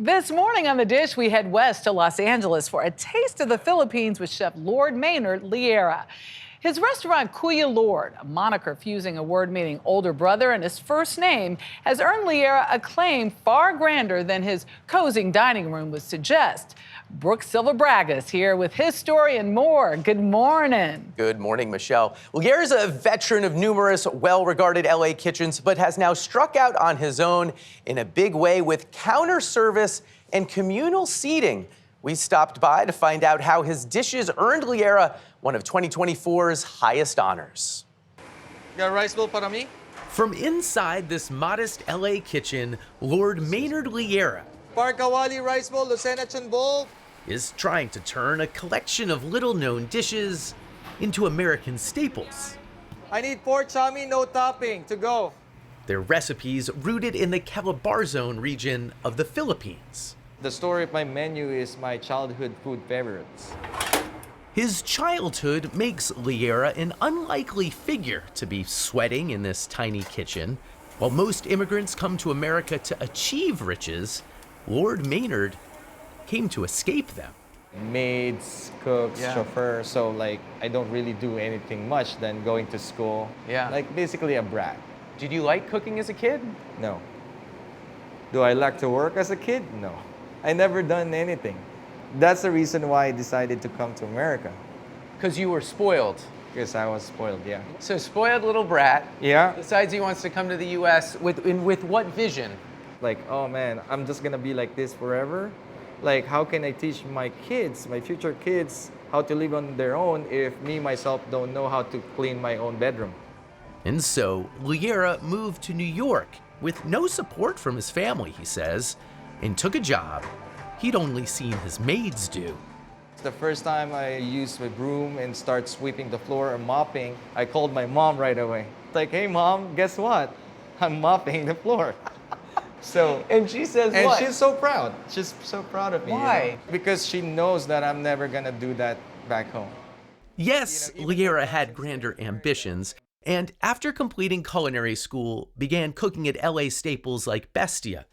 This morning on The Dish, we head west to Los Angeles for a taste of the Philippines with Chef Lord Maynard Llera. His restaurant, Kuya Lord, a moniker fusing a word meaning older brother and his first name, has earned Llera acclaim far grander than his cozy dining room would suggest. Brooks Silva Braga's here with his story and more. Good morning. Good morning, Michelle. Llera's a veteran of numerous well-regarded LA kitchens, but has now struck out on his own in a big way with counter service and communal seating. We stopped by to find out how his dishes earned Llera one of 2024's highest honors. Got a rice bowl para me? From inside this modest LA kitchen, Lord Maynard Llera Parkawali rice bowl, Lucena Chun bowl. is trying to turn a collection of little-known dishes into American staples. I need pork chow mein, no topping, to go. Their recipes rooted in the Calabarzon region of the Philippines. The story of my menu is my childhood food favorites. His childhood makes Llera an unlikely figure to be sweating in this tiny kitchen. While most immigrants come to America to achieve riches, Lord Maynard came to escape them. Maids, cooks, chauffeur, so like I don't really do anything much than going to school. Like basically a brat. Did you like cooking as a kid? No. Do I like to work as a kid? No. I never done anything. That's the reason why I decided to come to America. Because you were spoiled. Because I was spoiled, yeah. So spoiled little brat. Yeah. Decides he wants to come to the U.S. with what vision? Like, oh man, I'm just gonna be like this forever? Like, how can I teach my kids, my future kids, how to live on their own if me, myself, don't know how to clean my own bedroom? And so, Llera moved to New York with no support from his family, he says, and took a job he'd only seen his maids do. The first time I used my broom and start sweeping the floor or mopping, I called my mom right away. Like, hey mom, guess what? I'm mopping the floor. So, And she says and what? she's so proud. She's so proud of me. Why? You know? Because she knows that I'm never gonna do that back home. Yes, Llera had grander ambitions, and after completing culinary school, began cooking at LA staples like Bestia,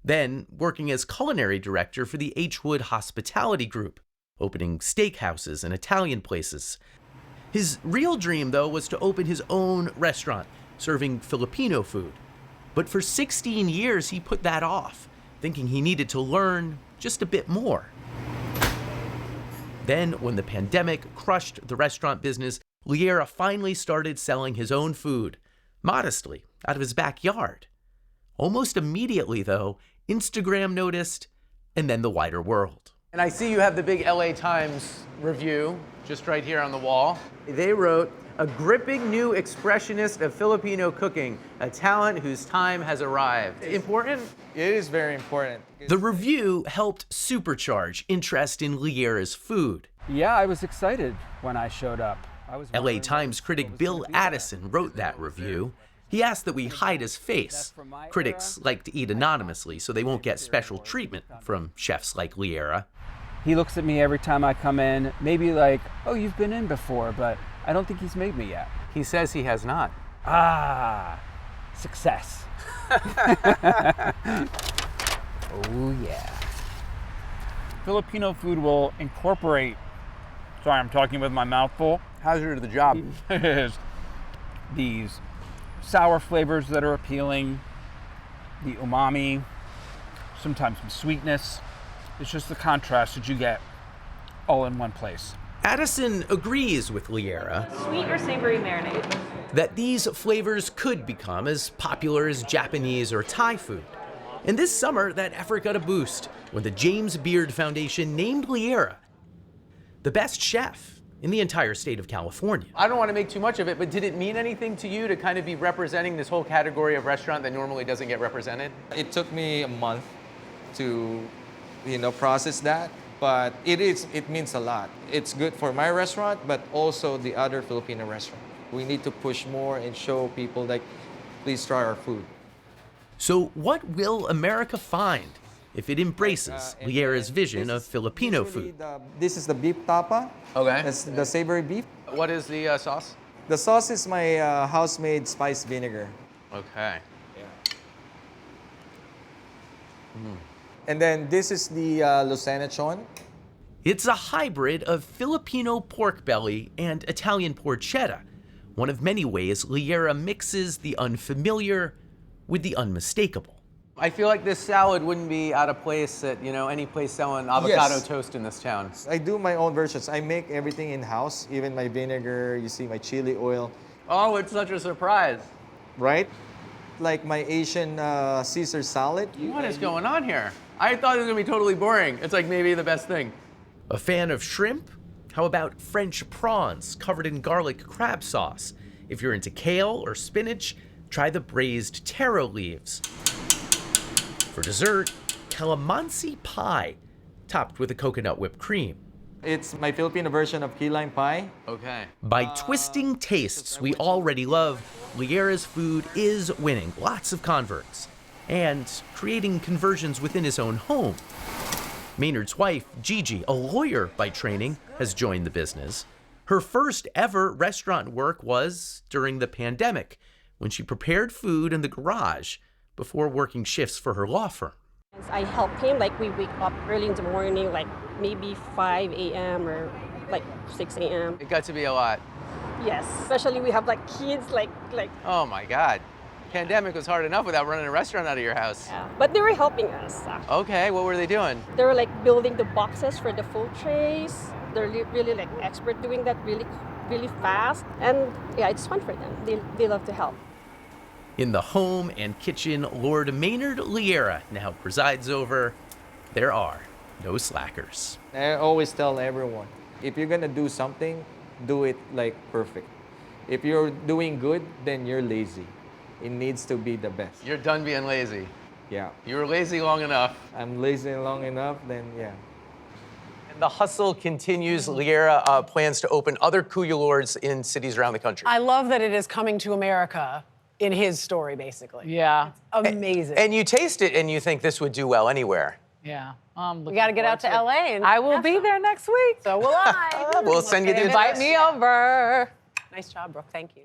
then working as culinary director for the H. Wood Hospitality Group, opening steakhouses and Italian places. His real dream, though, was to open his own restaurant, serving Filipino food. But for 16 years, he put that off, thinking he needed to learn just a bit more. Then, when the pandemic crushed the restaurant business, Llera finally started selling his own food, modestly, out of his backyard. Almost immediately, though, Instagram noticed, and then the wider world. And I see you have the big LA Times review just right here on the wall. They wrote, "A gripping new expressionist of Filipino cooking, a talent whose time has arrived." Important? It is very important. The review helped supercharge interest in Llera's food. Yeah, I was excited when I showed up. LA Times critic Bill Addison wrote that review. He asked that we hide his face. Critics like to eat anonymously, so they won't get special treatment from chefs like Llera. He looks at me every time I come in, maybe like, oh, you've been in before, but I don't think he's made me yet. He says he has not. Ah, success. Oh, yeah. Filipino food will incorporate, sorry, I'm talking with my mouth full. Hazard of the job. These sour flavors that are appealing, the umami, sometimes some sweetness. It's just the contrast that you get all in one place. Addison agrees with Llera Sweet or savory marinade? that these flavors could become as popular as Japanese or Thai food. And this summer, that effort got a boost when the James Beard Foundation named Llera the best chef in the entire state of California. I don't want to make too much of it, but did it mean anything to you to kind of be representing this whole category of restaurant that normally doesn't get represented? It took me a month to, process that, but it means a lot. It's good for my restaurant, but also the other Filipino restaurant. We need to push more and show people like, please try our food. So what will America find if it embraces Llera's vision of Filipino food? This is the beef tapa. Okay. That's the savory beef. What is the sauce? The sauce is my house-made spiced vinegar. Okay. And then this is the Lucenachon. It's a hybrid of Filipino pork belly and Italian porchetta, one of many ways Llera mixes the unfamiliar with the unmistakable. I feel like this salad wouldn't be out of place at, any place selling avocado Yes. toast in this town. I do my own versions. I make everything in-house, even my vinegar, you see my chili oil, Oh, it's such a surprise. right? Like my Asian Caesar salad. What is going on here? I thought it was gonna be totally boring. It's like maybe the best thing. A fan of shrimp? How about French prawns covered in garlic crab sauce? If you're into kale or spinach, try the braised taro leaves. For dessert, calamansi pie, topped with a coconut whipped cream. It's my Filipino version of key lime pie. Okay. By twisting tastes we already love, Llera's food is winning lots of converts and creating conversions within his own home. Maynard's wife, Gigi, a lawyer by training, has joined the business. Her first ever restaurant work was during the pandemic, when she prepared food in the garage before working shifts for her law firm. I help him, like we wake up early in the morning, like maybe 5 a.m. or like 6 a.m. It got to be a lot. Yes, especially we have like kids, like Oh my God. Pandemic was hard enough without running a restaurant out of your house. yeah. But they were helping us. Okay, what were they doing? They were like building the boxes for the food trays. They're really like expert doing that really fast, and yeah, it's fun for them. They love to help. In the home and kitchen Lord Maynard Llera now presides over, there are no slackers. I always tell everyone, if you're gonna do something, do it like perfect. If you're doing good, then you're lazy. It needs to be the best. You're done being lazy. Yeah. You were lazy long enough. I'm lazy long enough, then yeah. The hustle continues. Llera plans to open other Kuya Lords in cities around the country. I love that it is coming to America in his story, basically. Yeah. Amazing. And you taste it and you think this would do well anywhere. Yeah. we got to get out to LA. And I will be there next week. So will I. We'll send you the Invite me over. Nice job, Brooke. Thank you.